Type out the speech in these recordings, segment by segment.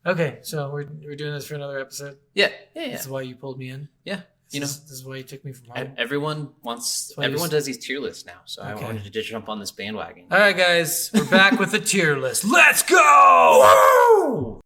Okay, so we're doing this for another episode. Yeah. This is why you pulled me in. Yeah. This is why you took me from home. Everyone does these tier lists now, so Okay. I wanted to jump on this bandwagon. All right, guys, we're back with the tier list. Let's go! Woo!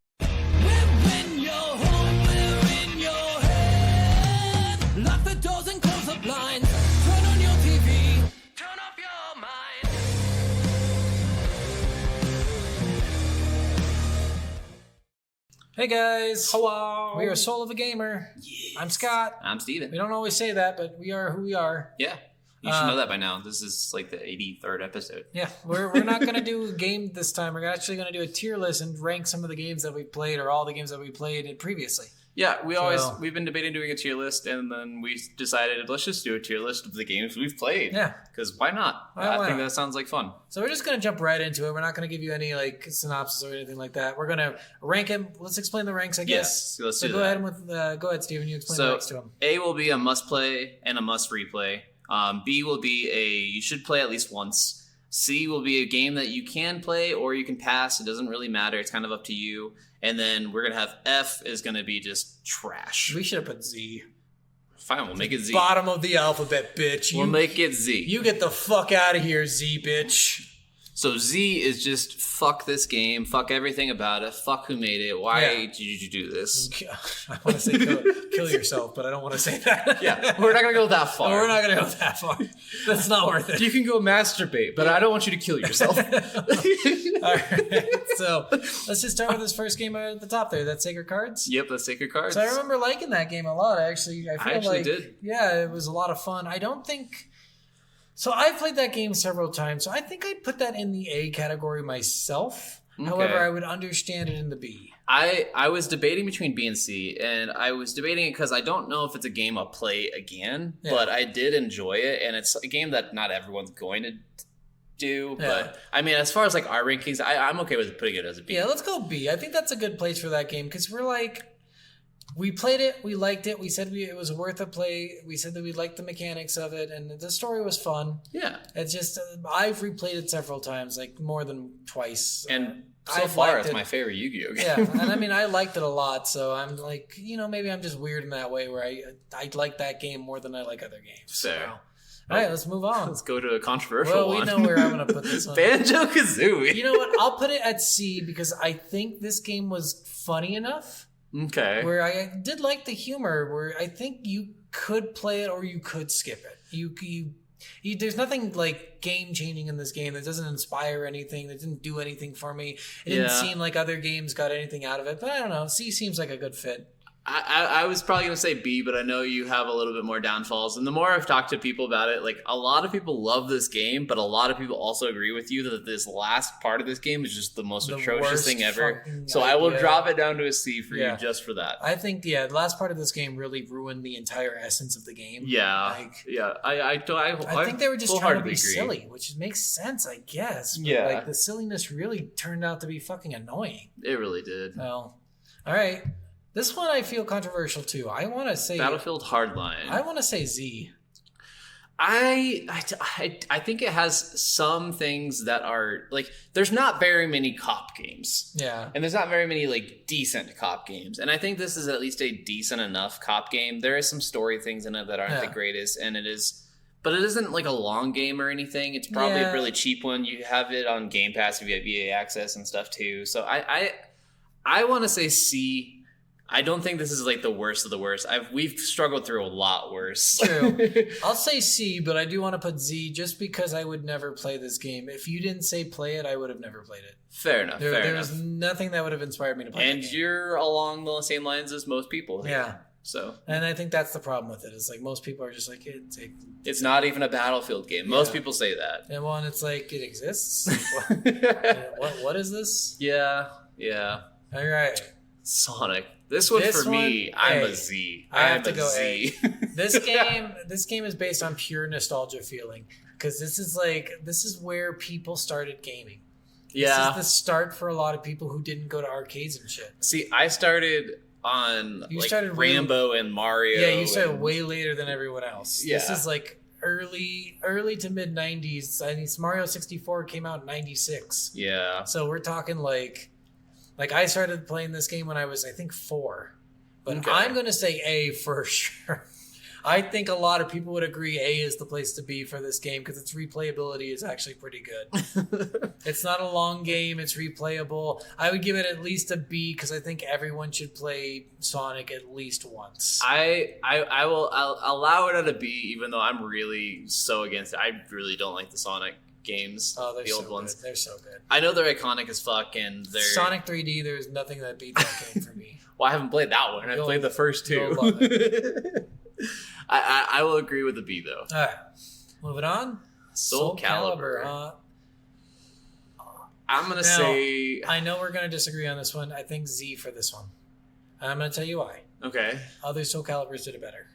Hey guys. Hello. We are Soul of a Gamer. Yes. I'm Scott. I'm Steven. We don't always say that, but we are who we are. Yeah. You should know that by now. This is like the 83rd episode. Yeah, we're not going to do a game this time. We're actually going to do a tier list and rank some of the games that we played or all the games that we played previously. Yeah, we've been debating doing a tier list, and then we decided let's just do a tier list of the games we've played. Yeah. Because why not? I think that sounds like fun. So we're just going to jump right into it. We're not going to give you any synopsis or anything like that. We're going to rank them. Let's explain the ranks, I guess. Yes, let's do that. Go ahead, Steven. You explain the ranks to them. A will be a must play and a must replay. B will be you should play at least once. C will be a game that you can play or you can pass. It doesn't really matter. It's kind of up to you. And then we're going to have F is going to be just trash. We should have put Z. Fine, we'll make it Z. Bottom of the alphabet, bitch. We'll make it Z. You get the fuck out of here, Z, bitch. So Z is just fuck this game, fuck everything about it, fuck who made it, why did you do this? I want to say kill yourself, but I don't want to say that. Yeah, we're not going to go that far. No, we're not going to go that far. That's not worth it. You can go masturbate, but I don't want you to kill yourself. All right, so let's just start with this first game at the top there. That's Sacred Cards? Yep, that's Sacred Cards. So I remember liking that game a lot, actually. I actually did. Yeah, it was a lot of fun. I don't think... So I've played that game several times, so I think I'd put that in the A category myself. Okay. However, I would understand it in the B. I was debating between B and C, and I was debating it because I don't know if it's a game I'll play again, but I did enjoy it, and it's a game that not everyone's going to do. Yeah. But, I mean, as far as like our rankings, I'm okay with putting it as a B. Yeah, let's go B. I think that's a good place for that game because we're like... We played it, we liked it, we said it was worth a play, we said that we liked the mechanics of it, and the story was fun. Yeah. It's just, I've replayed it several times, like more than twice. And so far, it's my favorite Yu-Gi-Oh! Game. Yeah, and I mean, I liked it a lot, so I'm like, maybe I'm just weird in that way where I like that game more than I like other games. Fair. So. All right, let's move on. Let's go to a controversial one. Well, we know where I'm going to put this one. Banjo-Kazooie. You know what? I'll put it at C because I think this game was funny enough. Okay. Where I did like the humor, where I think you could play it or you could skip it. You there's nothing like game changing in this game that doesn't inspire anything, that didn't do anything for me. It didn't seem like other games got anything out of it, but I don't know. C seems like a good fit. I was probably going to say B, but I know you have a little bit more downfalls. And the more I've talked to people about it, like a lot of people love this game, but a lot of people also agree with you that this last part of this game is just the most atrocious thing ever. So I will drop it down to a C for you just for that. I think, the last part of this game really ruined the entire essence of the game. Yeah. I think they were just trying to be silly, which makes sense, I guess. But like the silliness really turned out to be fucking annoying. It really did. Well, all right. This one I feel controversial too. I want to say Battlefield Hardline. I want to say Z. I think it has some things that are like there's not very many cop games. Yeah. And there's not very many like decent cop games. And I think this is at least a decent enough cop game. There is some story things in it that aren't the greatest, and it isn't like a long game or anything. It's probably a really cheap one. You have it on Game Pass if you have EA access and stuff too. So I want to say C. I don't think this is like the worst of the worst. We've struggled through a lot worse. True. I'll say C, but I do want to put Z just because I would never play this game. If you didn't say play it, I would have never played it. Fair enough. There was nothing that would have inspired me to play it. And you're along the same lines as most people. Yeah. So. And I think that's the problem with it. Is like most people are just like it's not even a Battlefield game. Most people say that. And one, it's like it exists. What is this? Yeah. All right. Sonic. This one for me, I'm a Z. I have to go Z. This game is based on pure nostalgia feeling because this is where people started gaming. Yeah. This is the start for a lot of people who didn't go to arcades and shit. See, I started on Rambo and Mario. Yeah, you started way later than everyone else. Yeah. This is like early to mid 90s. I mean, Mario 64 came out in 96. Yeah. So we're talking like Like, I started playing this game when I was, I think, 4. But Okay. I'm going to say A for sure. I think a lot of people would agree A is the place to be for this game because its replayability is actually pretty good. It's not a long game. It's replayable. I would give it at least a B because I think everyone should play Sonic at least once. I'll allow it at a B, even though I'm really so against it. I really don't like the Sonic games. Oh, they're the old so ones. good. They're so good. I know they're iconic as fuck, and they're Sonic 3D, there's nothing that beats that game for me. Well, I haven't played that one. I've played the first 2. You'll love it. I will agree with the B though. All right, moving on. Soul Calibur. I'm gonna say. I know we're gonna disagree on this one. I think Z for this one. And I'm gonna tell you why. Okay. Other Soul Caliburs did it better.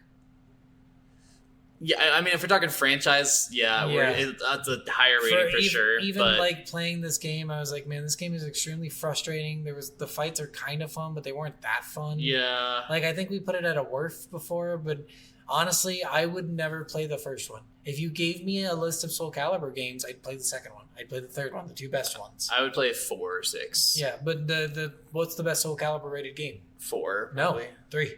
Yeah, I mean, if we're talking franchise, that's a higher rating for sure. Even but like playing this game, I was like, man, this game is extremely frustrating. The fights are kind of fun, but they weren't that fun. yeah, Like, I think we put it at a Worf before, but honestly, I would never play the first one. If you gave me a list of Soul Calibur games, I'd play the second one. I'd play the third one, the 2 best ones. I would play 4 or 6. Yeah, but the what's the best Soul Calibur rated game? 4. No, Probably. 3.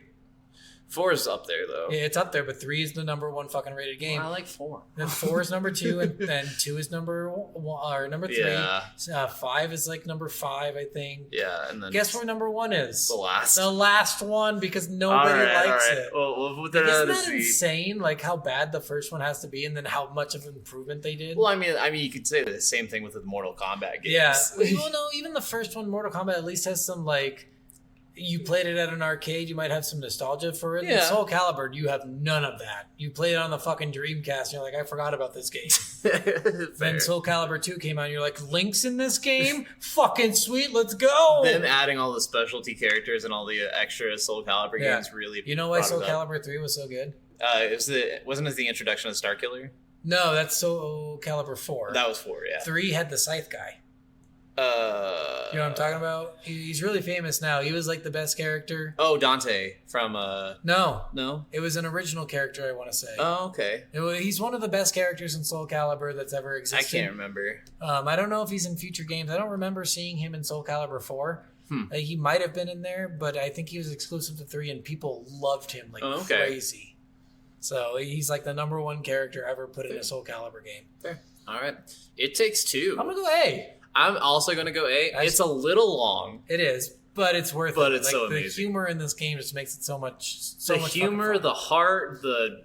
4 is up there though. Yeah, it's up there, but 3 is the number 1 fucking rated game. Well, I like 4. Then 4 is number 2, and then 2 is number 1, or number 3. Yeah. 5 is like number 5, I think. Yeah, and then Guess where number 1 is? the last. The last one, because nobody likes it. Well, we'll put that Like, out isn't of that the Z. insane? Like how bad the first one has to be, and then how much of an improvement they did. Well, I mean, you could say the same thing with the Mortal Kombat games. Yeah. Well, no, even the first one, Mortal Kombat, at least has some like. You played it at an arcade, you might have some nostalgia for it. Yeah. In Soul Calibur, you have none of that. You play it on the fucking Dreamcast, and you're like, I forgot about this game. Then Soul Calibur 2 came out, and you're like, Link's in this game? Fucking sweet, let's go! Them adding all the specialty characters and all the extra Soul Calibur Yeah. games really. You know why brought Soul it up. Calibur 3 was so good? Wasn't it the introduction of Starkiller? No, that's Soul Calibur 4. That was 4, yeah. 3 had the Scythe guy. You know what I'm talking about? He's really famous now. He was like the best character. Oh, Dante from No, No. it was an original character, I want to say. Oh, okay. He's one of the best characters in Soul Calibur that's ever I existed. can't remember. I don't know if he's in future games. I don't remember seeing him in Soul Calibur 4. He might have been in there, but I think he was exclusive to 3, and people loved him like crazy. So he's like the number 1 character ever put in a Soul Calibur game. Fair. All right. It Takes Two. I'm going to go A. I'm also going to go A. It's a little long. It is, but it's worth it. But it's like, so the amazing. humor in this game just makes it so much The much humor, fucking fun. the heart, the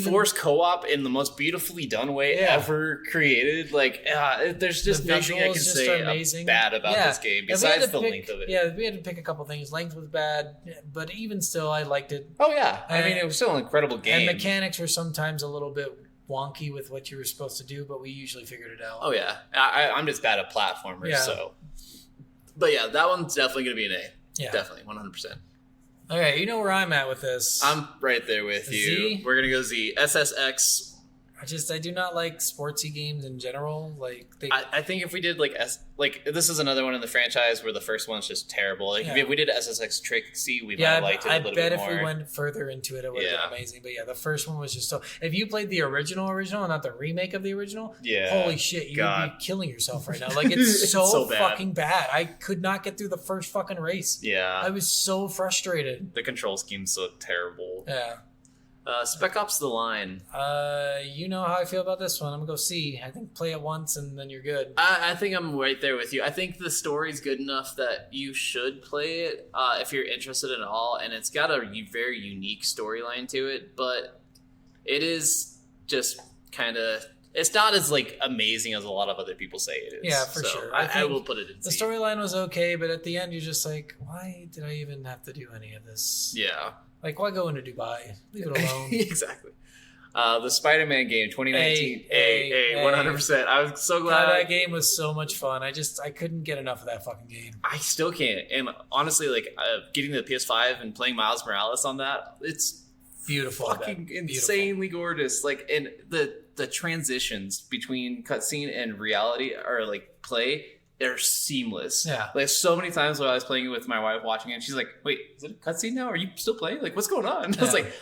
forced co-op in the most beautifully done way ever created. Like, there's just The nothing I visuals can just say are amazing. bad about Yeah. this game If we had besides to the pick- length of it. Yeah, we had to pick a couple things. Length was bad, but even still, I liked it. Oh yeah, I mean And- it was still an incredible game. And mechanics were sometimes a little bit wonky with what you were supposed to do, but we usually figured it out. Oh yeah, I'm just bad at platformers. Yeah. So, but yeah, that one's definitely gonna be an A. Yeah. Definitely 100%. Okay, you know where I'm at with this. I'm right there with you. Z? We're gonna go Z. SSX. I do not like sportsy games in general. Like I think if we did like this is another one in the franchise where the first one's just terrible. Like Yeah. if we did SSX Trixie, we might yeah, have liked it a I little bet bit if more. we went further into it, it would have Yeah. been amazing. But yeah, the first one was just so. If you played the original, and not the remake of the original, Yeah. holy shit, you would God. be killing yourself right now. Like it's It's so, so bad. fucking bad. I could not get through the first fucking race. Yeah, I was so frustrated. the control scheme's so terrible. Yeah. Spec Ops: The Line. You know how I feel about this one. I'm gonna go C. I think play it once and then you're good. I think I'm right there with you. I think the story's good enough that you should play it if you're interested at all, and it's got a very unique storyline to it. But it is just kind of. It's not as like amazing as a lot of other people say it is. Yeah, for So sure. I think will put it in The C. storyline was okay, but at the end you're just like, why did I even have to do any of this? Yeah. Like, why go into Dubai? Leave it alone. Exactly. The Spider-Man game, 2019. A, 100%. I was so glad. That game was so much fun. I couldn't get enough of that fucking game. I still can't. And honestly, like getting the PS5 and playing Miles Morales on that, it's Beautiful. fucking Beautiful. insanely gorgeous. Like, and the transitions between cutscene and reality or like play, they're seamless. Yeah. Like so many times when I was playing it with my wife watching it, she's like, "Wait, is it a cutscene now? Are you still playing? Like, what's going on?" I was Yeah. like,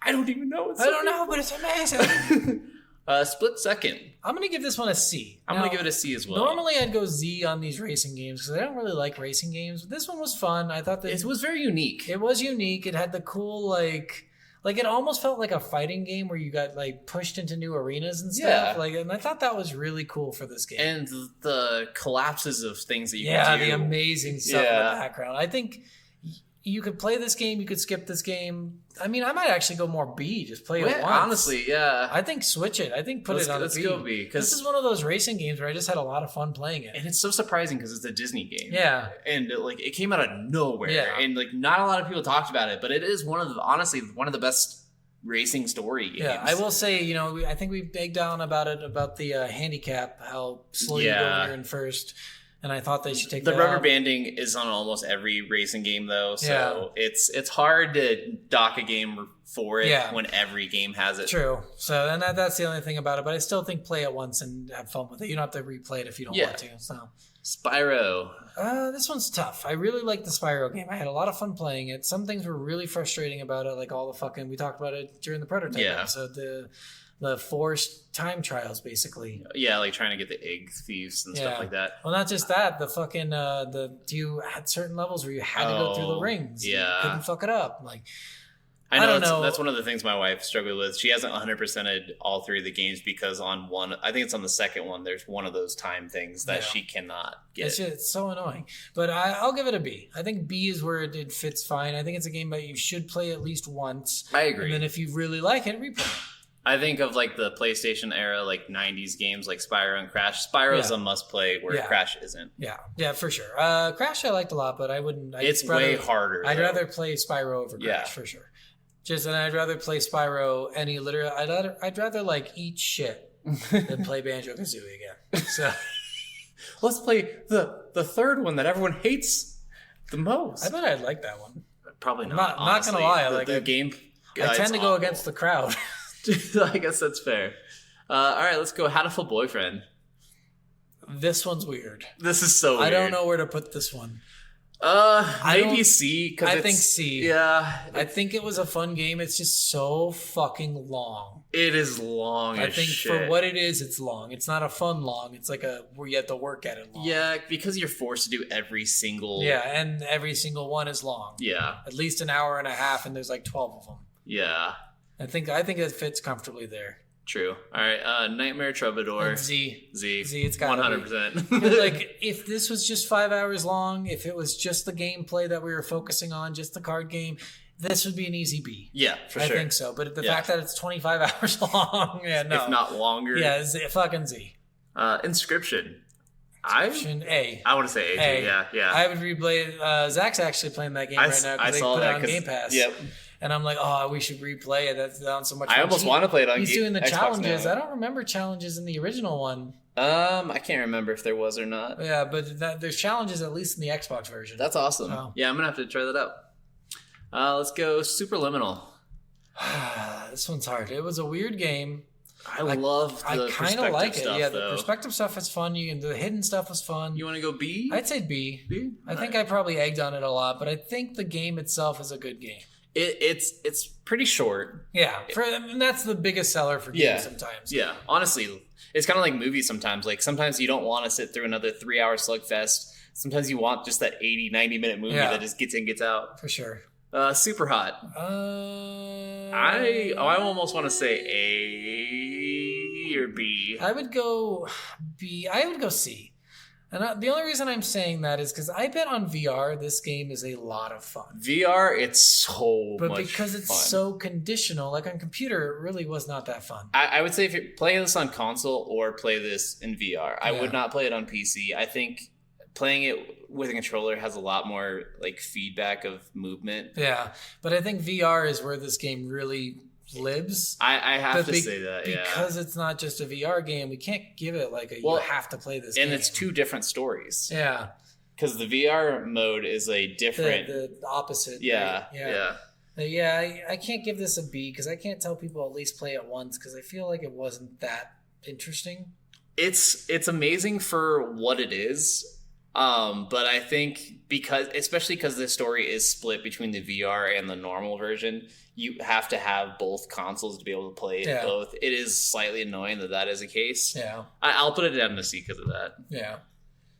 "I don't even know. It's I so don't know, but it's amazing. Split second. I'm going to give this one a C. I'm going to give it a C as well. Normally, I'd go Z on these racing games because I don't really like racing games. But this one was fun. I thought that it was very unique. It was unique. It had the cool, like it almost felt like a fighting game where you got like pushed into new arenas and stuff. Yeah. And I thought that was really cool for this game. And the collapses of things that you can do. Yeah, the amazing stuff in the background. I think you could play this game. You could skip this game. I mean, I might actually go more B. Just play it once. Honestly, yeah. I think switch it. I think put it on let's B. Go B. This is one of those racing games where I just had a lot of fun playing it. And it's so surprising because it's a Disney game. Yeah. And it came out of nowhere. Yeah. And not a lot of people talked about it, but it is honestly one of the best racing story games. Yeah, I will say, I think we begged down about it, about the handicap, how slow you go when you're in first. And I thought they should take the rubber banding is on almost every racing game though, so it's hard to dock a game for it when every game has it. True. So and that's the only thing about it, but I still think play it once and have fun with it. You don't have to replay it if you don't want to. So Spyro. This one's tough. I really like the Spyro game. I had a lot of fun playing it. Some things were really frustrating about it, like all the we talked about it during the prototype episode. The forced time trials, basically. Yeah, like trying to get the egg thieves and stuff like that. Well, not just that. The fucking you had certain levels where you had to go through the rings. Yeah, you couldn't fuck it up. I don't know. That's one of the things my wife struggled with. She hasn't 100%ed all three of the games because on one, I think it's on the second one, there's one of those time things that she cannot get. It's so annoying. But I'll give it a B. I think B is where it fits fine. I think it's a game that you should play at least once. I agree. And then if you really like it, replay it. I think of the PlayStation era, 90s games like Spyro and Crash. Spyro's a must play where Crash isn't. Yeah, for sure. Crash I liked a lot, but I wouldn't. It's way harder. I'd rather play Spyro over Crash for sure. And I'd rather play Spyro I'd rather eat shit than play Banjo-Kazooie again. So let's play the third one that everyone hates the most. I bet I'd like that one. Probably not. I'm not gonna lie. The game. I tend to go against the crowd. I guess that's fair. All right, let's go. Hatoful Boyfriend. This one's weird. This is so weird. I don't know where to put this one. Maybe C. I think C. Yeah. I think it was a fun game. It's just so fucking long. It is long as shit. For what it is, it's long. It's not a fun long. It's where you have to work at it long. Yeah, because you're forced to do every single... Yeah, and every single one is long. Yeah. At least an hour and a half, and there's 12 of them. Yeah. I think it fits comfortably there. True. All right. Nightmare Troubadour. And Z. Z. It's got 100%. If this was just 5 hours long, if it was just the gameplay that we were focusing on, just the card game, this would be an easy B. Yeah, for sure. I think so. But the fact that it's 25 hours long, if not longer. Yeah, fucking Z. Inscription. A. I want to say A. Too. Yeah. I would replay it. Zach's actually playing that game right now because they put it on Game Pass. Yep. And I'm like, we should replay it. That's down so much. I almost want to play it on. He's doing the Xbox challenges. now. I don't remember challenges in the original one. I can't remember if there was or not. Yeah, but there's challenges at least in the Xbox version. That's awesome. Oh. Yeah, I'm gonna have to try that out. Let's go Superliminal. This one's hard. It was a weird game. I love the perspective like it. Stuff, yeah, though. The perspective stuff is fun. The hidden stuff was fun. You want to go B? I'd say B. B? I think I probably egged on it a lot, but I think the game itself is a good game. It's pretty short. Yeah, and that's the biggest seller for games sometimes. Yeah, honestly, it's kind of like movies sometimes. Sometimes you don't want to sit through another 3-hour slugfest. Sometimes you want just that 80, 90-minute movie that just gets in, gets out. For sure. Super Hot. I almost want to say A or B. I would go B. I would go C. And the only reason I'm saying that is because I bet on VR, this game is a lot of fun. VR, it's so much fun. But because it's so conditional, on computer, it really was not that fun. I would say if you're playing this on console or play this in VR, I would not play it on PC. I think playing it with a controller has a lot more feedback of movement. Yeah, but I think VR is where this game really lives. I have to say that, because it's not just a VR game, we can't give it you have to play this game. And it's two different stories. Yeah. Because the VR mode is a different... The opposite. Yeah. I can't give this a B because I can't tell people at least play it once because I feel like it wasn't that interesting. It's amazing for what it is. But I think especially because the story is split between the VR and the normal version, you have to have both consoles to be able to play it both. It is slightly annoying that is the case. Yeah. I'll put it down to C because of that. Yeah.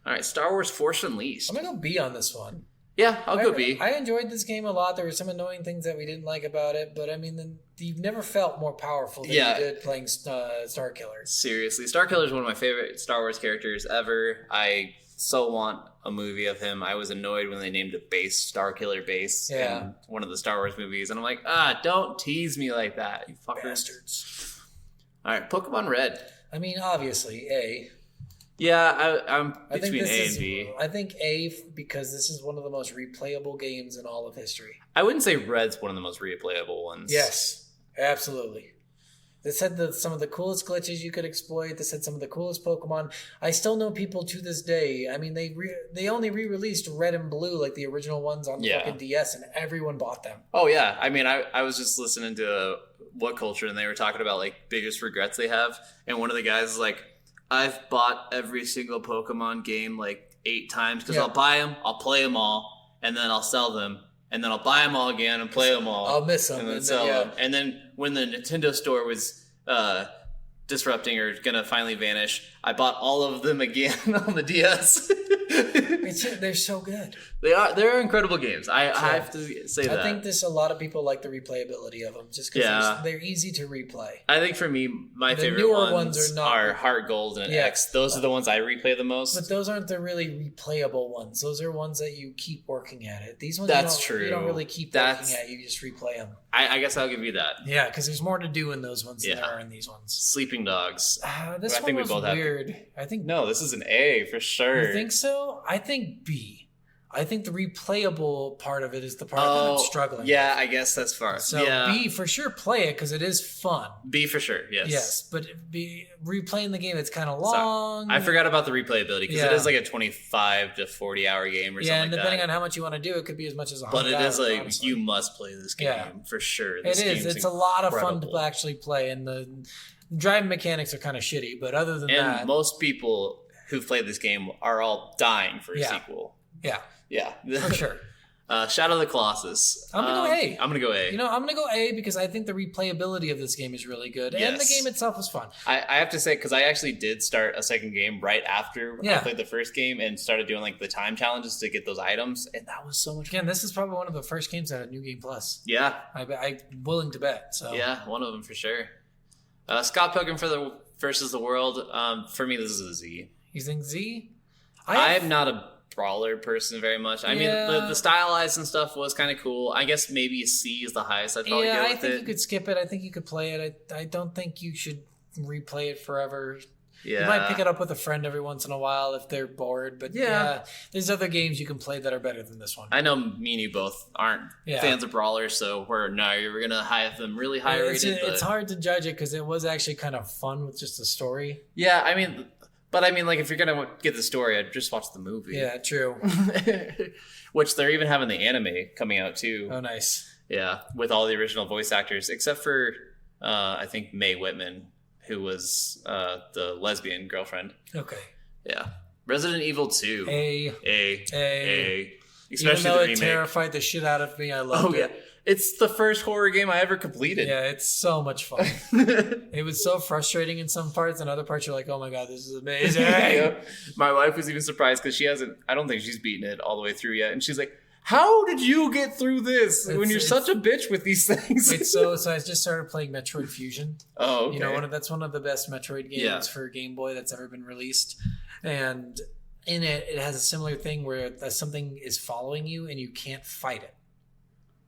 All right, Star Wars Force Unleashed. I'm going to go B on this one. Yeah, I'll go B. I enjoyed this game a lot. There were some annoying things that we didn't like about it, but I mean, you've never felt more powerful than you did playing Star Killer. Seriously, Star Killer is one of my favorite Star Wars characters ever. I so want a movie of him. I was annoyed when they named a base Star Killer base in one of the Star Wars movies, and I'm like, don't tease me like that, you fuckers. Bastards. All right, Pokemon Red. I mean, obviously, A. Yeah, I'm between A and B. I think A because this is one of the most replayable games in all of history. I wouldn't say Red's one of the most replayable ones. Yes, absolutely. This had some of the coolest glitches you could exploit. This had some of the coolest Pokemon. I still know people to this day. I mean, they only re-released Red and Blue, like the original ones on fucking DS, and everyone bought them. Oh, yeah. I mean, I was just listening to What Culture, and they were talking about, like, biggest regrets they have. And one of the guys is like, I've bought every single Pokemon game, like, 8 times, because I'll buy them, I'll play them all, and then I'll sell them. And then I'll buy them all again and play them all. I'll miss them. And then sell them. And then when the Nintendo store was disrupting or going to finally vanish, I bought all of them again on the DS. They're so good. They're incredible games. I have to say that. I think a lot of people like the replayability of them just because they're easy to replay. I think for me, my favorite ones are Heart Gold and X. Those are the ones I replay the most. But those aren't the really replayable ones. Those are ones that you keep working at it. These ones true. You don't really keep working at. You just replay them. I guess I'll give you that. Yeah, because there's more to do in those ones than there are in these ones. Sleeping Dogs. This one was weird. I think no, this is an A for sure. You think so? I think B. I think the replayable part of it is the part that I'm struggling with. I guess that's far. So B, for sure, play it because it is fun. B for sure, yes. Yes, but replaying the game, it's kind of long. I forgot about the replayability because it is like a 25 to 40 hour game or something like that. Yeah, and depending on how much you want to do, it could be as much as 100 But it is like, honestly. You must play this game for sure. It is. It's a lot of fun to actually play, and the driving mechanics are kind of shitty, but other than that... And most people who've played this game are all dying for a sequel. Yeah. Yeah. For sure. Shadow of the Colossus. I'm going to go A. I'm going to go A. You know, I'm going to go A because I think the replayability of this game is really good. And the game itself was fun. I have to say, because I actually did start a second game right after I played the first game and started doing like the time challenges to get those items. And that was so much fun. Again, this is probably one of the first games that had New Game Plus. Yeah. I'm willing to bet. So. Yeah, one of them for sure. Scott Pilgrim versus the World. For me, this is a Z. You think Z? I'm not a brawler person very much. I mean, the stylized and stuff was kind of cool. I guess maybe a C is the highest I'd probably get with I think you could skip it. I think you could play it. I don't think you should replay it forever. Yeah. You might pick it up with a friend every once in a while if they're bored. But there's other games you can play that are better than this one. I know me and you both aren't fans of brawlers, so we're going to have them really high rated. It's hard to judge it because it was actually kind of fun with just the story. Yeah, I mean... But I mean, like, if you're going to get the story, I'd just watch the movie. Yeah, true. Which they're even having the anime coming out, too. Oh, nice. Yeah, with all the original voice actors, except for, I think, Mae Whitman, who was the lesbian girlfriend. Okay. Yeah. Resident Evil 2. A. Especially even though the it remake. Terrified the shit out of me, I loved it. It's the first horror game I ever completed. Yeah, it's so much fun. It was so frustrating in some parts, and other parts you're like, oh my god, this is amazing. My wife was even surprised because I don't think she's beaten it all the way through yet. And she's like, how did you get through this when you're such a bitch with these things? So I just started playing Metroid Fusion. Oh, okay. You know, that's one of the best Metroid games for Game Boy that's ever been released. And in it has a similar thing where something is following you and you can't fight it.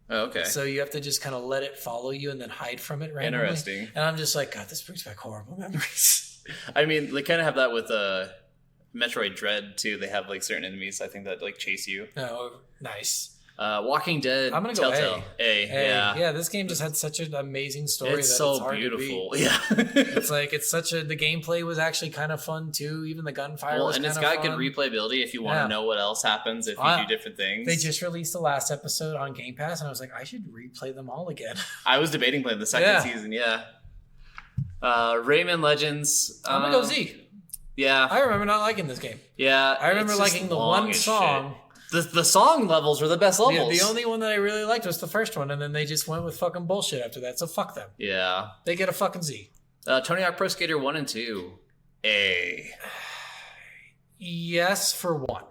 Oh, okay. So you have to just kind of let it follow you and then hide from it randomly. Interesting. And I'm just like, God, this brings back horrible memories. I mean, they kind of have that with Metroid Dread, too. They have, like, certain enemies, I think, that, like, chase you. Oh, nice. Walking Dead, I'm going to go Telltale. A. Yeah, this game just had such an amazing story. It's so hard beautiful. To beat. Yeah. The gameplay was actually kind of fun, too. Even the gunfire was kind of fun. And it's got good replayability if you want to know what else happens if you do different things. They just released the last episode on Game Pass, and I was like, I should replay them all again. I was debating playing the second season, Rayman Legends. I'm going to go Z. Yeah. I remember not liking this game. Yeah. I remember liking the one song. The song levels were the best levels. The only one that I really liked was the first one, and then they just went with fucking bullshit after that, so fuck them. Yeah. They get a fucking Z. Tony Hawk Pro Skater 1 and 2. A. Yes, for 1.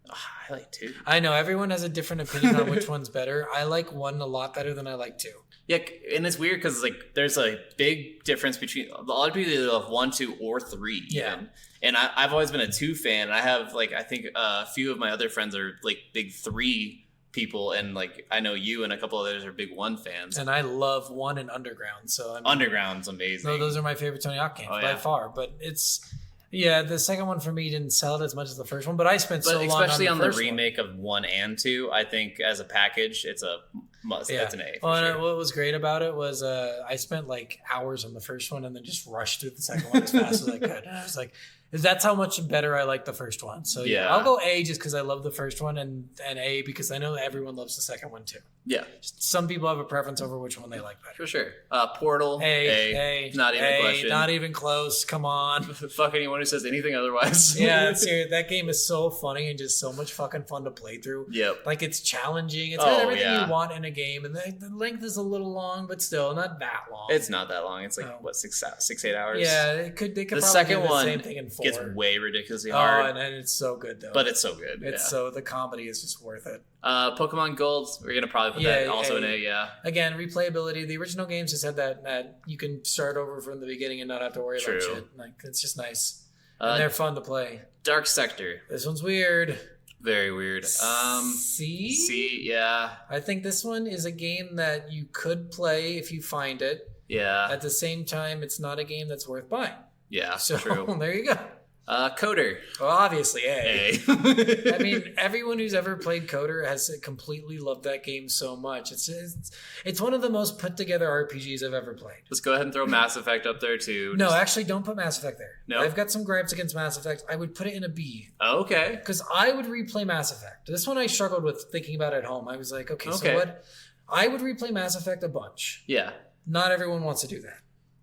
I like 2. I know, everyone has a different opinion on which one's better. I like 1 a lot better than I like 2. Yeah, and it's weird because like there's a big difference between a lot of people that love 1, 2, or 3. Yeah. Even. And I've always been a 2 fan. I have like I think a few of my other friends are like big 3 people, and like I know you and a couple others are big 1 fans. And I love 1 and Underground. So Underground's amazing. No, those are my favorite Tony Hawk games by far. But the second one for me didn't sell it as much as the first one. But I spent so long especially on the first remake of 1 and 2. I think as a package, it's a must. Yeah. That's an A. And what was great about it was I spent like hours on the first one and then just rushed through the second one as fast as I could. And I was like, that's how much better I like the first one. So yeah, I'll go A just because I love the first one, and A because I know that everyone loves the second one too. Yeah. Some people have a preference over which one they like better. For sure. Portal. A. Not even a question. Not even close. Come on. Fuck anyone who says anything otherwise. Yeah, that game is so funny and just so much fucking fun to play through. Yep. Like it's challenging. It's got everything you want in a game, and the length is a little long, but still not that long. It's not that long. It's like 6-8 hours. Yeah, they could the probably second do the one same thing in 4. Gets way ridiculously hard. And it's so good though. But it's so good. It's so the comedy is just worth it. Pokemon Gold, we're gonna probably put that also in A. Yeah. Again, replayability. The original games just had that you can start over from the beginning and not have to worry about shit. Like it's just nice. And they're fun to play. Dark Sector. This one's weird. Very weird. C. Yeah. I think this one is a game that you could play if you find it. Yeah. At the same time, it's not a game that's worth buying. Yeah. So true. There you go. Coder. Well, obviously, A. A. I mean, everyone who's ever played Coder has completely loved that game so much. It's one of the most put together RPGs I've ever played. Let's go ahead and throw Mass Effect up there too. No, actually, don't put Mass Effect there. No, I've got some gripes against Mass Effect. I would put it in a B. Oh, okay. Because I would replay Mass Effect. This one I struggled with thinking about at home. I was like, okay. So what? I would replay Mass Effect a bunch. Yeah. Not everyone wants to do that.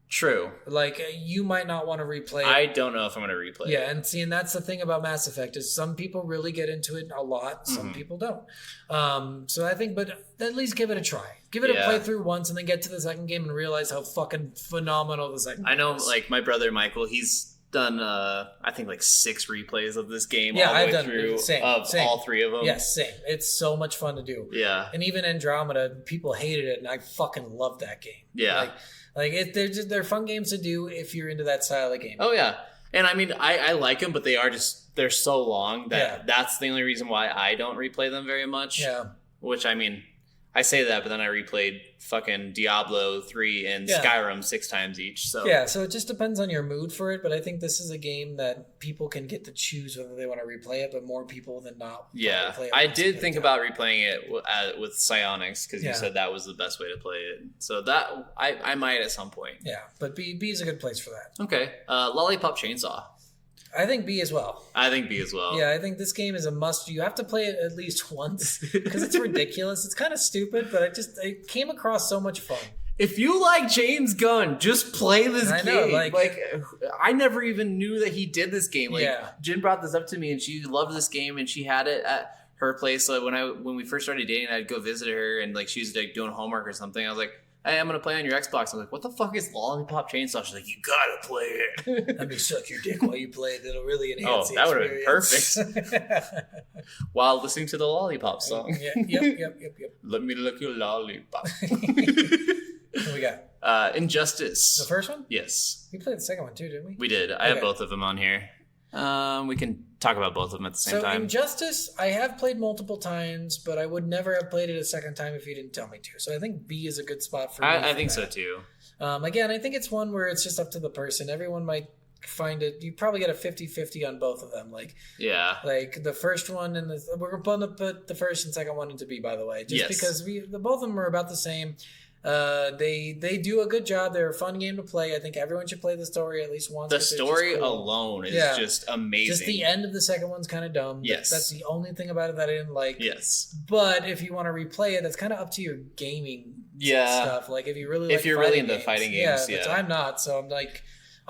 True. Like, you might not want to replay it. I don't know if I'm going to replay it. Yeah, and that's the thing about Mass Effect is some people really get into it a lot. Some people don't. So I think, but at least give it a try. Give it a playthrough once and then get to the second game and realize how fucking phenomenal the second game is. I know, like, my brother Michael, he's done, I think, like 6 replays of this game all the I've way done through same. all 3 of them. Yes, same. It's so much fun to do. Yeah. And even Andromeda, people hated it, and I fucking loved that game. Yeah. They're fun games to do if you're into that style of game. Oh yeah, and I mean I like them, but they're so long that that's the only reason why I don't replay them very much. Yeah. Which I mean, I say that, but then I replayed fucking Diablo 3 and Skyrim 6 times each. So so it just depends on your mood for it. But I think this is a game that people can get to choose whether they want to replay it, but more people than not. Yeah, I did think about replaying it with Psionics because you said that was the best way to play it. So that I might at some point. Yeah, but B is a good place for that. Okay, Lollipop Chainsaw. I think B as well. I think B as well. Yeah, I think this game is a must. You have to play it at least once because it's ridiculous. It's kind of stupid, but it came across so much fun. If you like James Gunn, just play this game. Know, like I never even knew that he did this game. Like Jen brought this up to me, and she loved this game, and she had it at her place. Like when we first started dating, I'd go visit her, and like she was like doing homework or something. I was like, hey, I'm gonna play on your Xbox. I'm like, what the fuck is Lollipop Chainsaw? She's like, you gotta play it. Let me suck your dick while you play it. It'll really enhance the experience. That would have been perfect. While listening to the Lollipop song. Yep. Let me lick your lollipop. What we got? Injustice. The first one? Yes. We played the second one too, didn't we? We did. I have both of them on here. We can talk about both of them at the same time. So Injustice, I have played multiple times, but I would never have played it a second time if you didn't tell me to. So I think B is a good spot for me. I think so too. Again, I think it's one where it's just up to the person. Everyone might find it. You probably get a 50-50 on both of them. Like the first one and we're going to put the first and second one into B, by the way, just because both of them are about the same. They do a good job. They're a fun game to play. I think everyone should play the story at least once. The story alone is just amazing. Just the end of the second one's kind of dumb. Yes. That's the only thing about it that I didn't like. Yes. But if you want to replay it, that's kind of up to your gaming stuff. Like if you're really into fighting games, but I'm not. So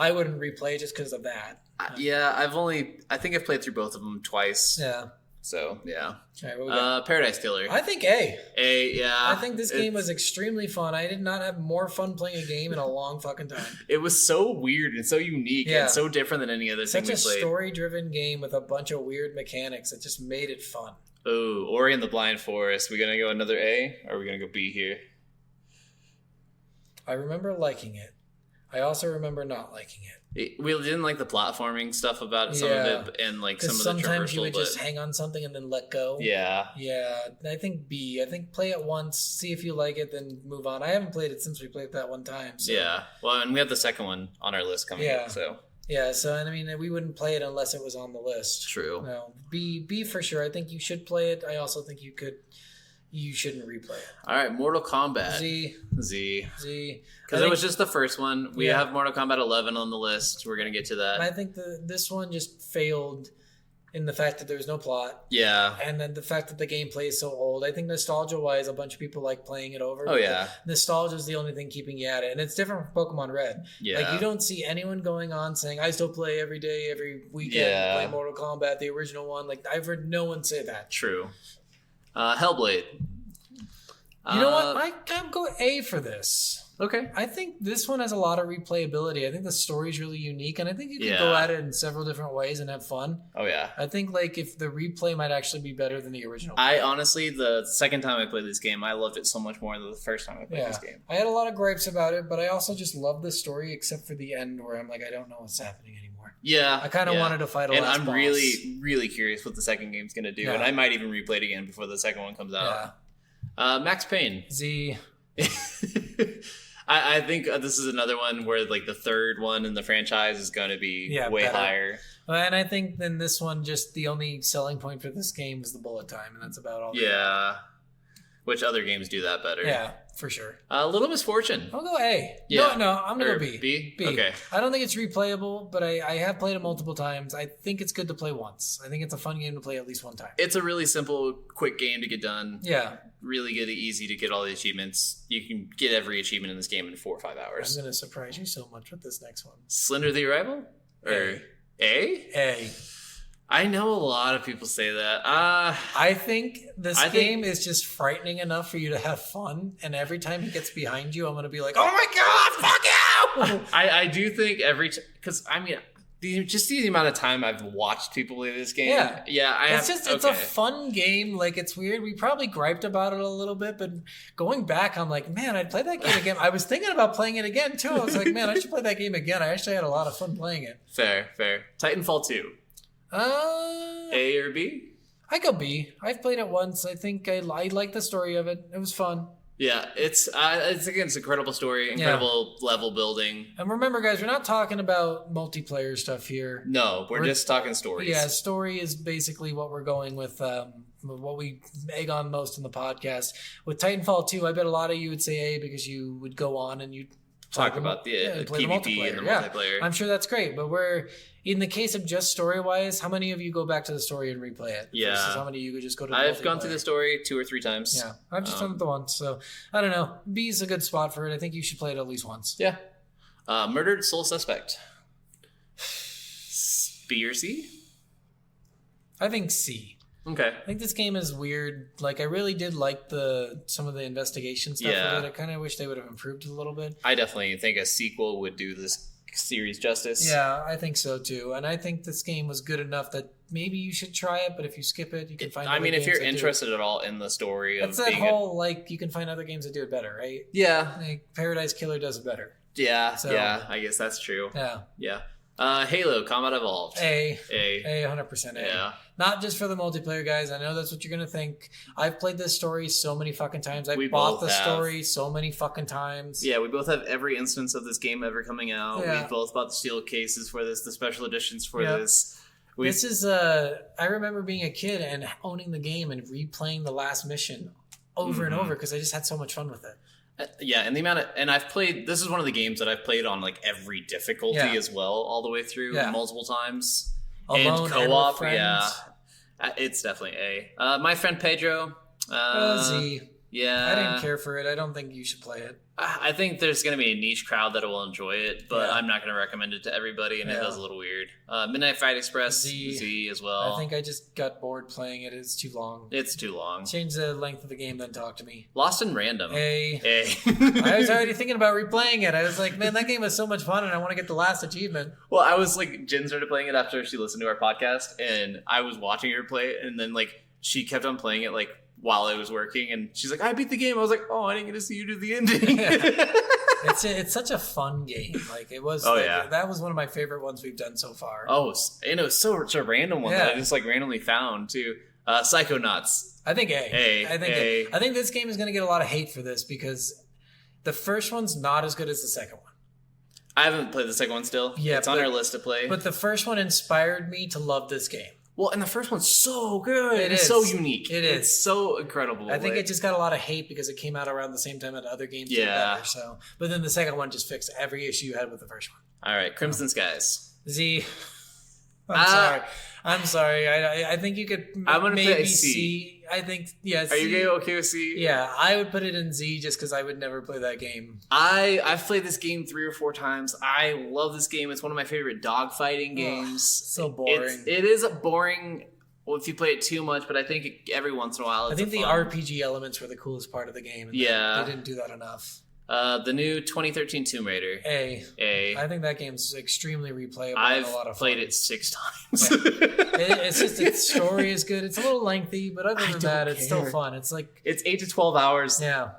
I wouldn't replay just because of that. Yeah, I think I've played through both of them twice. Yeah. So, yeah. All right, what we got? Paradise Killer. I think A. Yeah. I think this game was extremely fun. I did not have more fun playing a game in a long fucking time. It was so weird and so unique and so different than any other thing we played. Such a story-driven game with a bunch of weird mechanics that just made it fun. Oh, Ori and the Blind Forest. We gonna go another A, or are we gonna go B here? I remember liking it. I also remember not liking it. We didn't like the platforming stuff about some of it, and like some of the traversal. Sometimes you would just hang on something and then let go. Yeah. Yeah, I think B. I think play it once, see if you like it, then move on. I haven't played it since we played that one time. So. Yeah. Well, and we have the second one on our list coming up, so. Yeah, so I mean, we wouldn't play it unless it was on the list. True. No, B for sure. I think you should play it. I also think you shouldn't replay it. All right, Mortal Kombat. Z. Because it was just the first one. We have Mortal Kombat 11 on the list. We're going to get to that. I think this one just failed in the fact that there's no plot. Yeah. And then the fact that the gameplay is so old. I think nostalgia-wise, a bunch of people like playing it over. Oh, yeah. Nostalgia is the only thing keeping you at it. And it's different from Pokemon Red. Yeah. Like, you don't see anyone going on saying, I still play every day, every weekend, play Mortal Kombat, the original one. Like, I've heard no one say that. True. Hellblade. You know what? I'll go A for this. Okay. I think this one has a lot of replayability. I think the story's really unique, and I think you can go at it in several different ways and have fun. Oh, yeah. I think, like, if the replay might actually be better than the original. I honestly, the second time I played this game, I loved it so much more than the first time I played this game. I had a lot of gripes about it, but I also just love the story, except for the end where I'm like, I don't know what's happening anymore. Yeah. I kind of wanted to fight a last boss. And I'm really, really curious what the second game's going to do, and I might even replay it again before the second one comes out. Max Payne. Z. I think this is another one where like the third one in the franchise is going to be way higher. And I think then this one, just the only selling point for this game is the bullet time, and that's about all. Yeah. Which other games do that better? Yeah, for sure. Little Misfortune. I'll go A. Yeah. No, I'm going to go B. B? B. Okay. I don't think it's replayable, but I have played it multiple times. I think it's good to play once. I think it's a fun game to play at least one time. It's a really simple, quick game to get done. Yeah. Really good, easy to get all the achievements. You can get every achievement in this game in 4 or 5 hours. I'm going to surprise you so much with this next one. Slender the Arrival? Or A? A. I know a lot of people say that. I think this game is just frightening enough for you to have fun, and every time he gets behind you, I'm going to be like, oh my god, fuck you! I do think because I mean, the amount of time I've watched people play this game. It's a fun game. Like, it's weird. We probably griped about it a little bit, but going back, I'm like, man, I'd play that game again. I was thinking about playing it again too. I was like, man, I should play that game again. I actually had a lot of fun playing it. Fair. Titanfall 2. A or B? I go B. I've played it once. I think I like the story of it. It was fun. Yeah, it's again, it's an incredible story, incredible level building. And remember, guys, we're not talking about multiplayer stuff here. No, we're just talking stories. Yeah, story is basically what we're going with, what we egg on most in the podcast. With Titanfall 2, I bet a lot of you would say A because you would go on and you'd talk about the PvP and the multiplayer. I'm sure that's great, but in the case of just story-wise, how many of you go back to the story and replay it? Yeah. Versus how many of you could just go to the I've gone through the story 2 or 3 times. Yeah. I've just done it the once. So, I don't know. B is a good spot for it. I think you should play it at least once. Yeah. Murdered Soul Suspect. B or C? I think C. Okay. I think this game is weird. Like, I really did like some of the investigation stuff with it. I kind of wish they would have improved it a little bit. I definitely think a sequel would do this series justice. Yeah, I think so too. And I think this game was good enough that maybe you should try it, but if you skip it, you can find other games. If you're interested at all in the story of that whole, like, you can find other games that do it better, right? Yeah. Like, Paradise Killer does it better. Yeah, I guess that's true. Yeah. Halo Combat Evolved. A 100% A. Yeah. Not just for the multiplayer, guys. I know that's what you're gonna think. I've played this story so many fucking times. I bought the story so many fucking times. Yeah, we both have every instance of this game ever coming out. Yeah. We both bought the steel cases for this, the special editions for this. This is I remember being a kid and owning the game and replaying the last mission over and over because I just had so much fun with it. Yeah, and this is one of the games that I've played on like every difficulty as well, all the way through multiple times. Alone and co-op, and with friends. It's definitely A. My friend Pedro. Z. Yeah. I didn't care for it. I don't think you should play it. I think there's going to be a niche crowd that will enjoy it, but I'm not going to recommend it to everybody, and it is a little weird. Midnight Fight Express, Z as well. I think I just got bored playing it. It's too long. It's too long. Change the length of the game, then talk to me. Lost in Random. I was already thinking about replaying it. I was like, man, that game was so much fun, and I want to get the last achievement. Well, I was like, Jen started playing it after she listened to our podcast, and I was watching her play it, and then like she kept on playing it like while I was working, and she's like, I beat the game. I was like, oh, I didn't get to see you do the ending. It's such a fun game. Like it was. That was one of my favorite ones we've done so far. Oh, and it was such a random one that I just like randomly found too. Psychonauts. I think A. I think this game is going to get a lot of hate for this because the first one's not as good as the second one. I haven't played the second one still. Yeah, it's on our list to play. But the first one inspired me to love this game. Well, and the first one's so good. It's so unique. It's so incredible. I think it just got a lot of hate because it came out around the same time that other games did better. So, but then the second one just fixed every issue you had with the first one. All right, Crimson Skies. Z. I'm sorry. I think you could I'm gonna maybe put C. I think, Are you okay with C? Yeah, I would put it in Z just because I would never play that game. I've played this game 3 or 4 times. I love this game. It's one of my favorite dogfighting games. So boring. It is boring if you play it too much, but I think every once in a while it's I think the RPG elements were the coolest part of the game. And they didn't do that enough. The new 2013 Tomb Raider. A. I think that game's extremely replayable. I've and a lot of fun. played it 6 times. It's just its story is good. It's a little lengthy, but other than that, it's still fun. It's like it's 8 to 12 hours. Yeah.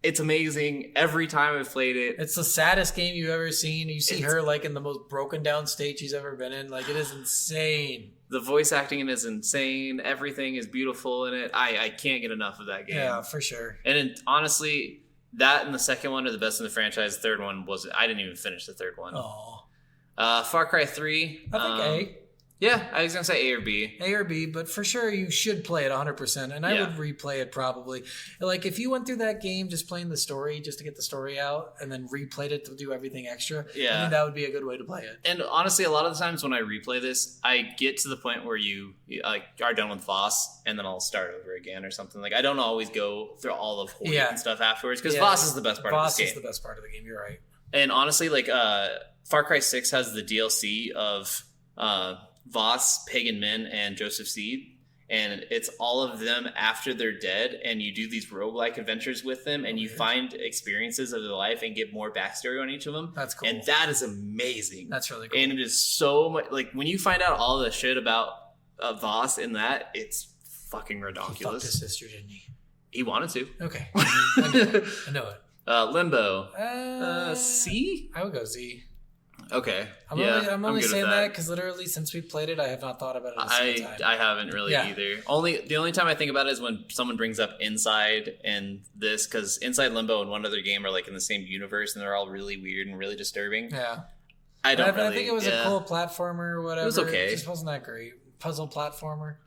It's amazing every time I've played it. It's the saddest game you've ever seen. You see her like in the most broken down state she's ever been in. Like it is insane. The voice acting in it is insane. Everything is beautiful in it. I can't get enough of that game. Yeah, for sure. And honestly, that and the second one are the best in the franchise. The third one I didn't even finish the third one. Oh. Far Cry 3. I think A. Yeah, I was going to say A or B. A or B, but for sure you should play it 100%. And I would replay it probably. Like if you went through that game just playing the story, just to get the story out, and then replayed it to do everything extra, I think that would be a good way to play it. And honestly, a lot of the times when I replay this, I get to the point where you are done with Voss, and then I'll start over again or something. Like I don't always go through all of Hoyt and stuff afterwards, because Voss is the best part of this game. Voss is the best part of the game, you're right. And honestly, like Far Cry 6 has the DLC of Voss, Pagan Min, and Joseph Seed, and it's all of them after they're dead, and you do these roguelike adventures with them, and you find experiences of their life and get more backstory on each of them. That's cool. And that is amazing. That's really cool. And it is so much, like, when you find out all the shit about Voss in that, it's fucking ridiculous. He fucked his sister, didn't he? He wanted to. Okay. I know it. Limbo. C? I would go Z. Okay. I'm only saying that because literally since we played it, I have not thought about it a single time. I haven't really either. The only time I think about it is when someone brings up Inside and this, because Inside, Limbo, and one other game are like in the same universe, and they're all really weird and really disturbing. Yeah. I think it was a cool platformer or whatever. It was okay. It just wasn't that great. Puzzle platformer.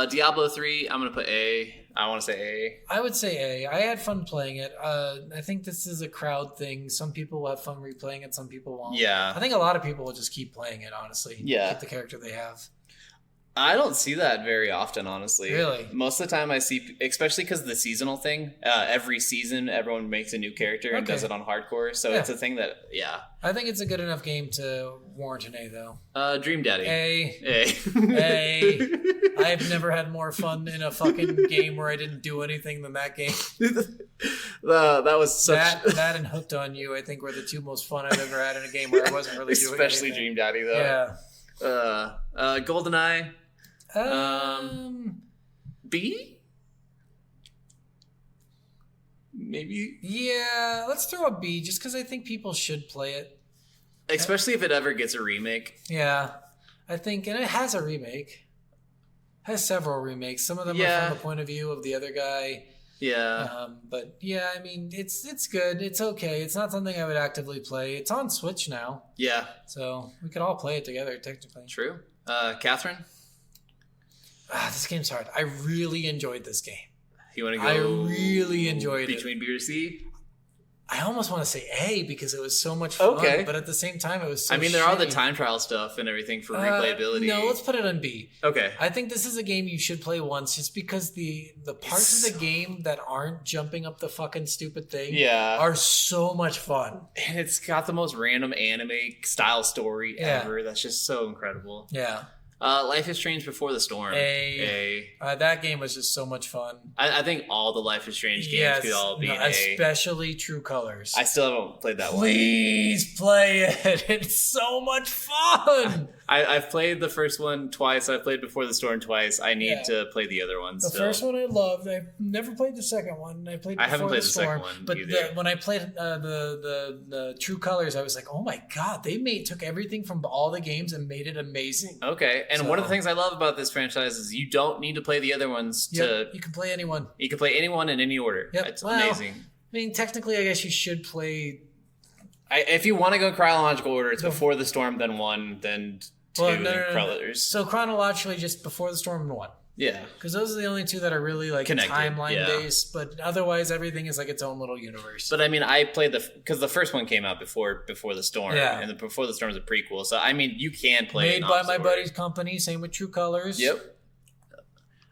Diablo 3, I'm going to put A. I want to say A. I would say A. I had fun playing it. I think this is a crowd thing. Some people will have fun replaying it. Some people won't. Yeah. I think a lot of people will just keep playing it, honestly. Yeah. Keep the character they have. I don't see that very often, honestly. Really? Most of the time I see, especially because of the seasonal thing, every season everyone makes a new character and does it on hardcore. So it's a thing that, I think it's a good enough game to warrant an A, though. Dream Daddy. A. I've never had more fun in a fucking game where I didn't do anything than that game. That was such... That and Hooked on You, I think, were the two most fun I've ever had in a game where I wasn't really doing anything. Especially Dream Daddy, though. Yeah. GoldenEye. B? Maybe? Yeah, let's throw a B just because I think people should play it. Especially if it ever gets a remake. Yeah. I think, and it has a remake. It has several remakes. Some of them are from the point of view of the other guy. Yeah. But yeah, I mean, it's good. It's okay. It's not something I would actively play. It's on Switch now. Yeah. So we could all play it together, technically. True. Catherine? This game's hard. I really enjoyed this game. You want to go? I really enjoyed between B or C? I almost want to say A because it was so much fun. Okay. But at the same time, it was so there are the shitty. time trial stuff and everything for replayability. No, let's put it on B. Okay. I think this is a game you should play once just because the parts of the game that aren't jumping up the fucking stupid thing are so much fun. And it's got the most random anime style story ever. That's just so incredible. Yeah. Life is Strange Before the Storm. That game was just so much fun. I think all the Life is Strange games could all be an A. Especially True Colors. I still haven't played that one. Please play it. It's so much fun. I've played the first one twice. I've played Before the Storm twice. I need to play the other ones. The first one I loved. I've never played the second one. I haven't played the second one but when I played the True Colors, I was like, oh my god, they took everything from all the games and made it amazing. Okay, and one of the things I love about this franchise is you don't need to play the other ones to... You can play anyone. You can play anyone in any order. Yep. It's amazing. I mean, technically, I guess you should play... if you want to go chronological order, it's Before the Storm, then 1, then 2, then Colors. So chronologically, just Before the Storm and 1. Yeah. Because those are the only two that are really like connected, timeline based, but otherwise everything is like its own little universe. But I mean, I played because the first one came out before the Storm, and the Before the Storm is a prequel. So I mean, you can play made by my buddy's company. Same with True Colors. Yep.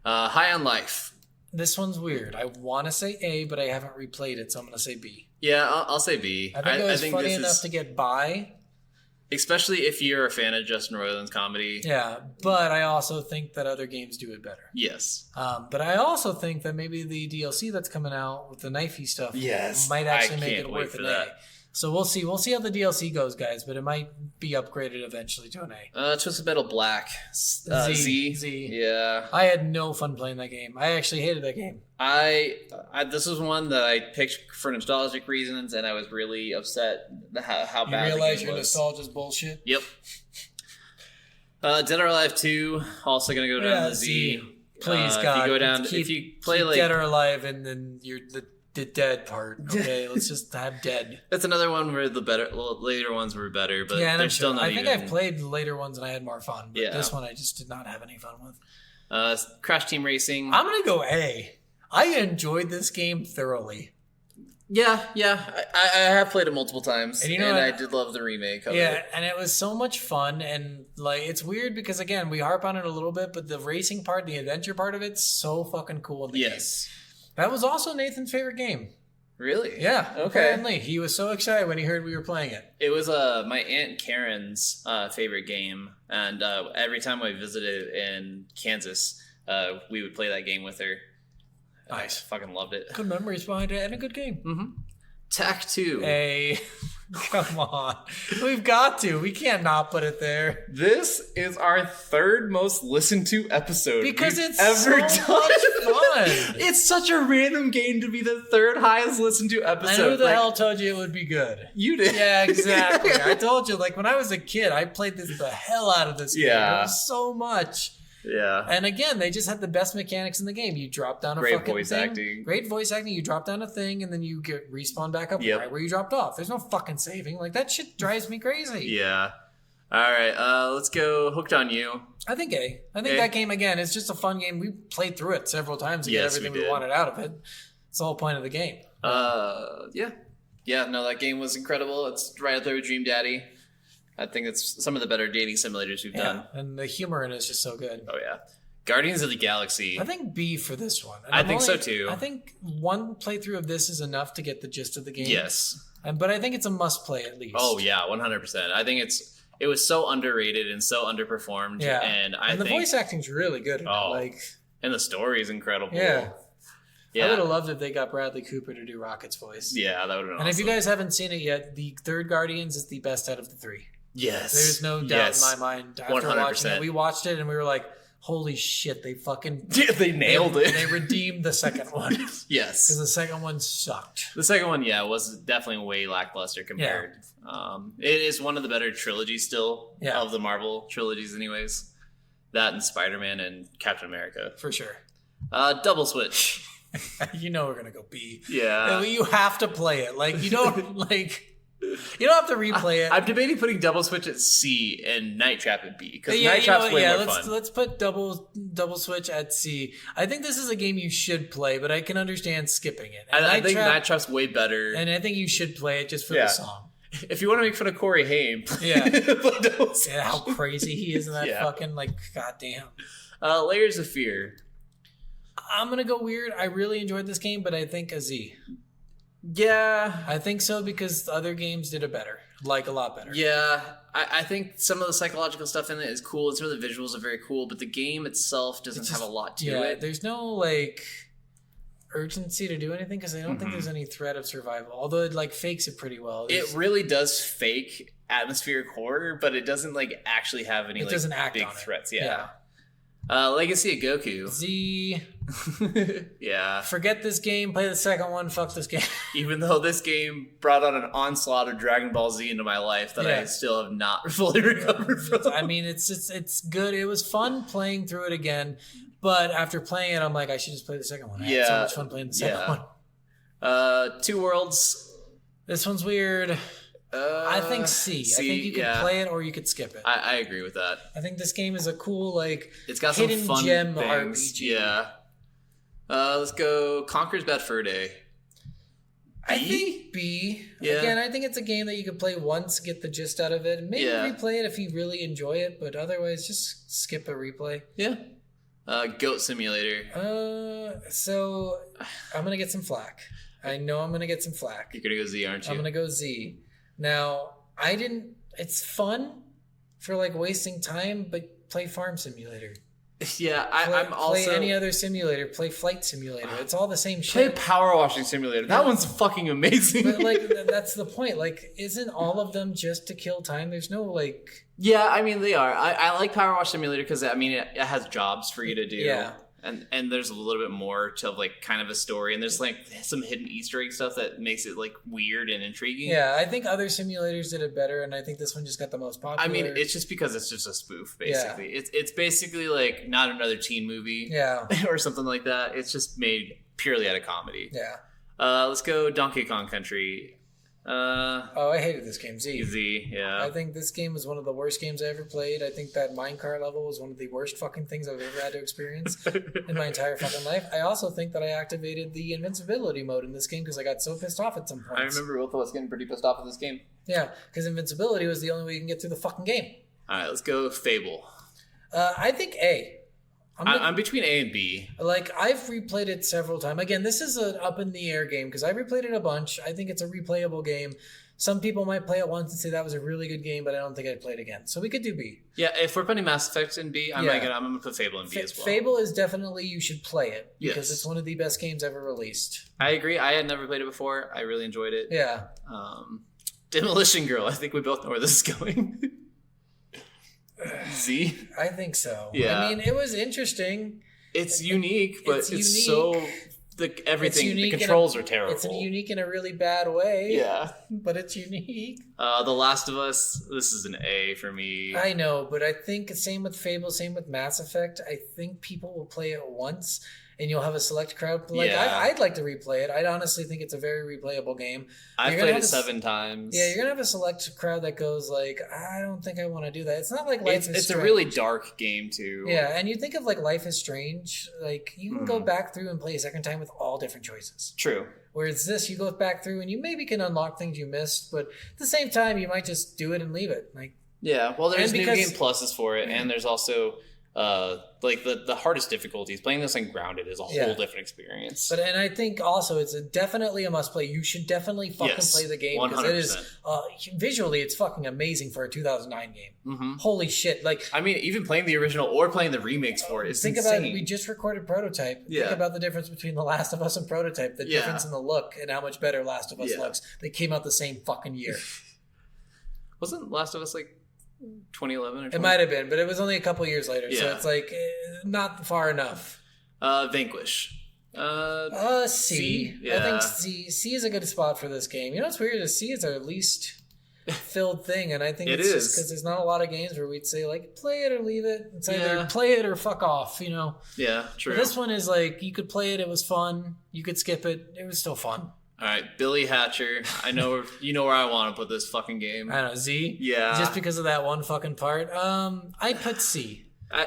High on Life. This one's weird. I want to say A, but I haven't replayed it, so I'm going to say B. Yeah, I'll say B. I think it was funny enough to get by. Especially if you're a fan of Justin Roiland's comedy. Yeah, but I also think that other games do it better. Yes. But I also think that maybe the DLC that's coming out with the knifey stuff might actually make it worth an A. So we'll see. We'll see how the DLC goes, guys, but it might be upgraded eventually to an A. Twisted Metal Black. Z. Yeah. I had no fun playing that game. I actually hated that game. This was one that I picked for nostalgic reasons, and I was really upset how bad you the realize game your was. nostalgia's bullshit? Yep. Dead or Alive 2, also going to go down to Z. Please, God. If you play like Dead or Alive, and then you're the dead part. Okay, let's just have dead. That's another one where the later ones were better, but they're still not. I think I've played the later ones and I had more fun. But this one I just did not have any fun with. Crash Team Racing. I'm gonna go A. I enjoyed this game thoroughly. Yeah. I have played it multiple times, and I did love the remake of it. Yeah, and it was so much fun, and like it's weird because again we harp on it a little bit, but the racing part, the adventure part of it's so fucking cool in the game. That was also Nathan's favorite game. Really? Yeah. Okay. Apparently. He was so excited when he heard we were playing it. It was my Aunt Karen's favorite game. And every time I visited in Kansas, we would play that game with her. Nice. I fucking loved it. Good memories behind it and a good game. Mm-hmm. Tak 2. A. Come on. We've got to. We can't not put it there. This is our third most listened to episode because it's ever so done. much fun. It's such a random game to be the third highest listened to episode. I who the hell told you it would be good? You did. Yeah, exactly. I told you, like when I was a kid, I played the hell out of this game. It was so much. Yeah. And again, they just had the best mechanics in the game. You drop down a Great fucking voice thing. acting. Great voice acting. You drop down a thing and then you get respawn back up right where you dropped off. There's no fucking saving. Like that shit drives me crazy. Yeah. All right. Let's go Hooked on You. I think A. I think that game again is just a fun game. We played through it several times to get everything we wanted out of it. It's the whole point of the game. Yeah. Yeah, no, that game was incredible. It's right up there with Dream Daddy. I think it's some of the better dating simulators we've done. And the humor in it is just so good. Oh, yeah. Guardians of the Galaxy. I think B for this one. And I think so too. I think one playthrough of this is enough to get the gist of the game. Yes. But I think it's a must play at least. Oh, yeah, 100%. I think it was so underrated and so underperformed. Yeah. And the voice acting's really good. And the story is incredible. Yeah. Yeah. I would have loved if they got Bradley Cooper to do Rocket's voice. Yeah, that would have been awesome. And if you guys haven't seen it yet, the third Guardians is the best out of the three. Yes. There's no doubt in my mind. After 100%. watching it, we watched it and we were like, holy shit, they fucking... Yeah, they nailed it. They redeemed the second one. Yes. Because the second one sucked. The second one, was definitely way lackluster compared. Yeah. It is one of the better trilogies still of the Marvel trilogies anyways. That and Spider-Man and Captain America. For sure. Double Switch. You know we're going to go B. Yeah. You have to play it. Like, you don't, like... You don't have to replay it. I'm debating putting Double Switch at C and Night Trap at B because Night Trap's way more fun. Let's put double Switch at C. I think this is a game you should play, but I can understand skipping it. I think Night Trap's way better, and I think you should play it just for the song. If you want to make fun of Corey Haim, how crazy he is in that fucking goddamn. Layers of Fear. I'm gonna go weird. I really enjoyed this game, but I think a Z. Yeah, I think so because other games did it better, a lot better. Yeah, I think some of the psychological stuff in it is cool. Some of the visuals are very cool, but the game itself doesn't have a lot to it. There's no urgency to do anything because I don't think there's any threat of survival. Although it fakes it pretty well. It really does fake atmospheric horror, but it doesn't actually have any doesn't act big on threats. It. Yeah. Legacy of Goku. Z. Yeah. Forget this game. Play the second one. Fuck this game. Even though this game brought on an onslaught of Dragon Ball Z into my life that I still have not fully recovered from. I mean, it's good. It was fun playing through it again, but after playing it, I'm like, I should just play the second one. I had so much fun playing the second one. Two Worlds. This one's weird. I think C. I think you could play it or you could skip it. I agree with that. I think this game is a cool it's got hidden some fun gem things. RPG. Yeah. Let's go Conker's Bad Fur Day. I think B. Yeah. Again, I think it's a game that you could play once, get the gist out of it, and maybe replay it if you really enjoy it, but otherwise just skip a replay. Yeah. Goat Simulator. So I'm going to get some flack. I know I'm going to get some flack. You're going to go Z, aren't you? I'm going to go Z. Now, it's fun for wasting time, but play Farm Simulator. Yeah, I'm also... Play any other simulator. Play Flight Simulator. It's all the same shit. Play Power Washing Simulator. That one's fucking amazing. But that's the point. Isn't all of them just to kill time? There's no Yeah, I mean they are. I like Power Wash Simulator because it has jobs for you to do. Yeah. And there's a little bit more to kind of a story, and there's some hidden Easter egg stuff that makes it weird and intriguing. Yeah, I think other simulators did it better, and I think this one just got the most popular. I mean, it's just because it's just a spoof, basically. Yeah. It's basically not another teen movie, or something like that. It's just made purely out of comedy. Yeah. Let's go Donkey Kong Country. I hated this game. Z, yeah. I think this game was one of the worst games I ever played. I think that minecart level was one of the worst fucking things I've ever had to experience in my entire fucking life. I also think that I activated the invincibility mode in this game because I got so pissed off at some points. I remember both of us getting pretty pissed off at this game. Yeah, because invincibility was the only way you can get through the fucking game. Alright, let's go Fable. I think A. I'm between A and B. I've replayed it several times. Again, this is an up in the air game because I replayed it a bunch. I think it's a replayable game. Some people might play it once and say that was a really good game, but I don't think I'd play it again. So we could do B. Yeah, if we're putting Mass Effect in B, I'm gonna put Fable in B as well. Fable is definitely you should play it because it's one of the best games ever released. I agree. I had never played it before. I really enjoyed it. Yeah. Demolition Girl. I think we both know where this is going. Z? I think so. Yeah. I mean, it was interesting. It's unique, but it's so... everything, the controls are terrible. It's unique in a really bad way. Yeah. But it's unique. The Last of Us, this is an A for me. I know, but I think same with Fable, same with Mass Effect. I think people will play it once and you'll have a select crowd. I'd like to replay it. I'd honestly think it's a very replayable game. I've played it 7 times. Yeah, you're going to have a select crowd that goes I don't think I want to do that. It's not like Life is Strange. It's a really dark game too. Yeah, and you think of Life is Strange, you can go back through and play a second time with all different choices. True. Whereas this, you go back through and you maybe can unlock things you missed, but at the same time, you might just do it and leave it. Yeah, well, there's New Game Pluses for it, and there's also... the hardest difficulties. Playing this on Grounded is a whole different experience. And I think also it's definitely a must play. You should definitely fucking play the game because it is visually it's fucking amazing for a 2009 game. Mm-hmm. Holy shit! Even playing the original or playing the remakes for it is think insane. About it. We just recorded Prototype. Yeah. Think about the difference between The Last of Us and Prototype. The difference in the look and how much better Last of Us looks. They came out the same fucking year. Wasn't Last of Us 2011 or 20? It might have been, but it was only a couple years later, so it's not far enough. Vanquish. C. Yeah. I think C is a good spot for this game. You know what's weird is C is our least filled thing, and I think it's just because there's not a lot of games where we'd say play it or leave it. It's either play it or fuck off, Yeah, true. But this one is you could play it, it was fun. You could skip it, it was still fun. All right, Billy Hatcher. I know you know where I want to put this fucking game. I don't know, Z? Yeah. Just because of that one fucking part? I put C.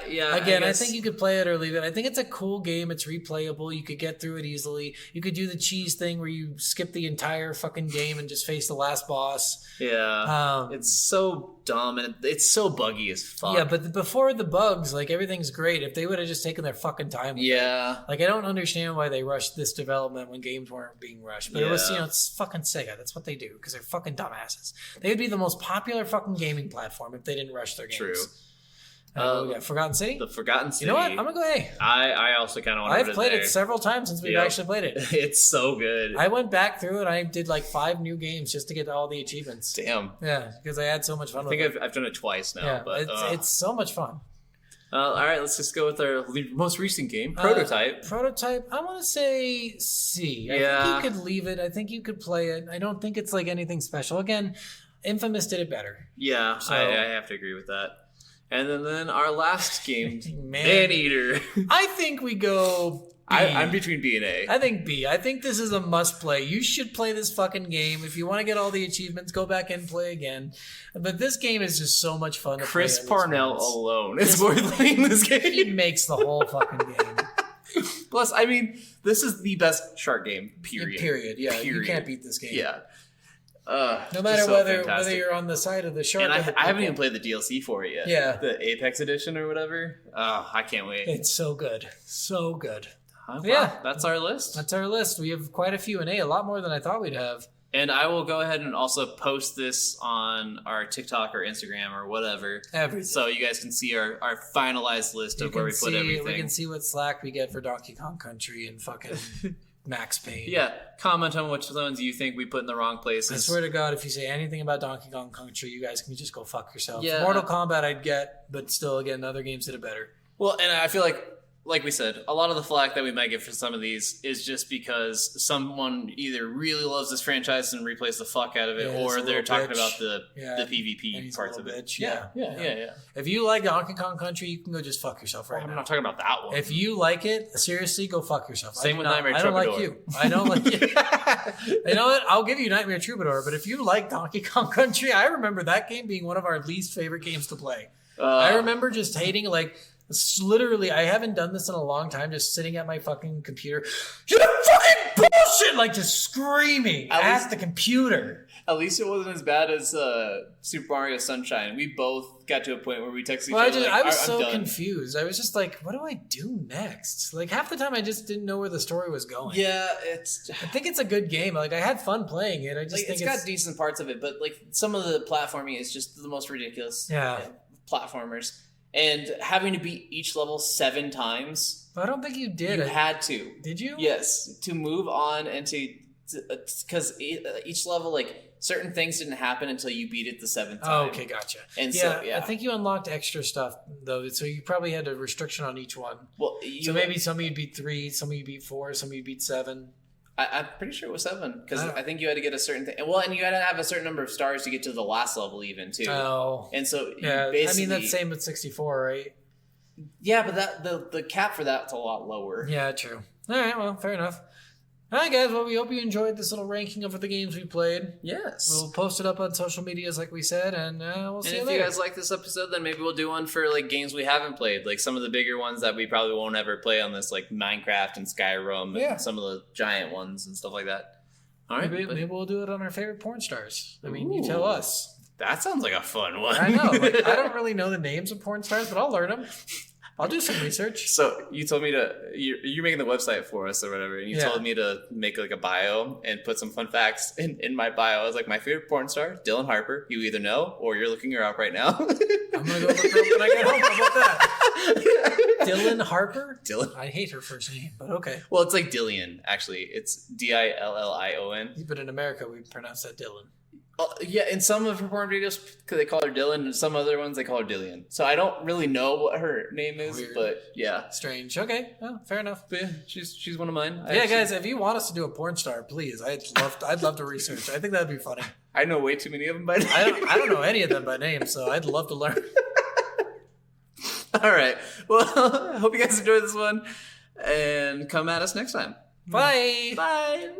Yeah. Again, I think you could play it or leave it. I think it's a cool game. It's replayable. You could get through it easily. You could do the cheese thing where you skip the entire fucking game and just face the last boss. Yeah. It's so dumb and it's so buggy as fuck. Yeah, but before the bugs, like, everything's great. If they would have just taken their fucking time with it. Like, I don't understand why they rushed this development when games weren't being rushed. But it was, it's fucking Sega. That's what they do because they're fucking dumbasses. They would be the most popular fucking gaming platform if they didn't rush their games. True. We got Forgotten City? The Forgotten City. You know what? I'm going to go A. I also kind of want to I've played it several times since we've actually played it. It's so good. I went back through it. I did like 5 new games just to get all the achievements. Damn. Yeah, because I had so much fun with it. I think I've done it twice now. Yeah, but it's so much fun. All right, let's just go with our most recent game, Prototype. Prototype, I want to say C. I think you could leave it. I think you could play it. I don't think it's like anything special. Again, Infamous did it better. Yeah, so, I have to agree with that. And then our last game, Maneater. I think we go B. I'm between B and A. I think B. I think this is a must play. You should play this fucking game. If you want to get all the achievements, go back and play again. But this game is just so much fun to play. Chris Parnell alone is worth playing this game. He makes the whole fucking game. Plus, I mean, this is the best shark game, period. Yeah, you can't beat this game. Yeah. No matter whether you're on the side of the shark. And I haven't even played the DLC for it yet. Yeah. The Apex edition or whatever. Oh, I can't wait. It's so good. So good. Yeah. That's our list. That's our list. We have quite a few in A, a lot more than I thought we'd have. And I will go ahead and also post this on our TikTok or Instagram or whatever. Everything. So you guys can see our finalized list of where we put everything. We can see what slack we get for Donkey Kong Country and fucking Max Payne. Yeah. Comment on which ones you think we put in the wrong places. I swear to God, if you say anything about Donkey Kong Country, you guys can just go fuck yourself. Yeah. Mortal Kombat I'd get, but still, again, other games did it better. Well, and I feel like we said, a lot of the flack that we might get for some of these is just because someone either really loves this franchise and replays the fuck out of it, or they're talking about the PvP parts of it. Yeah. If you like Donkey Kong Country, you can go just fuck yourself now. I'm not talking about that one. If you like it, seriously, go fuck yourself. Same with Nightmare Troubadour. I don't like you. I don't like you. You know what? I'll give you Nightmare Troubadour, but if you like Donkey Kong Country, I remember that game being one of our least favorite games to play. I remember just hating, like, literally, I haven't done this in a long time, just sitting at my fucking computer. You're fucking bullshit! Like, just screaming at the computer. At least it wasn't as bad as Super Mario Sunshine. We both got to a point where we texted each other. I was so confused. I was just like, what do I do next? Like, half the time I just didn't know where the story was going. Yeah, I think it's a good game. Like, I had fun playing it. I just think it's got decent parts of it, but like some of the platforming is just the most ridiculous platformers. And having to beat each level 7 times. I don't think you did. You had to. Did you? Yes. To move on and because each level, like, certain things didn't happen until you beat it the 7th time. Oh, okay, gotcha. And I think you unlocked extra stuff, though, so you probably had a restriction on each one. Well, so maybe some of you beat 3, some of you beat 4, some of you beat 7. I'm pretty sure it was 7 because I think you had to get a certain thing. Well, and you had to have a certain number of stars to get to the last level, even too. Oh, and so I mean that's same with 64, right? Yeah, but the cap for that's a lot lower. Yeah, true. All right, well, fair enough. All right, guys. Well, we hope you enjoyed this little ranking of the games we played. Yes. We'll post it up on social medias, like we said, and we'll see you later. And if you guys like this episode, then maybe we'll do one for like games we haven't played, like some of the bigger ones that we probably won't ever play on this, like Minecraft and Skyrim, and some of the giant ones and stuff like that. All right, maybe we'll do it on our favorite porn stars. I mean, you tell us. That sounds like a fun one. I know. Like, I don't really know the names of porn stars, but I'll learn them. I'll do some research. So you told me you're making the website for us or whatever, and you told me to make like a bio and put some fun facts in my bio. I was like, my favorite porn star, Dylan Harper. You either know or you're looking her up right now. I'm gonna go look her up when I get home. How about that? Dylan Harper? Dylan. I hate her first name, but okay. Well, it's like Dillion, actually. It's Dillion. But in America, we pronounce that Dylan. Yeah, in some of her porn videos, because they call her Dylan, and some other ones they call her Dillion. So I don't really know what her name is, but yeah, strange. Okay, well, fair enough. But yeah, she's one of mine. Guys, if you want us to do a porn star, please, I'd love to research. I think that'd be funny. I know way too many of them by name. I don't know any of them by name, so I'd love to learn. All right. Well, I hope you guys enjoyed this one, and come at us next time. Bye. Bye.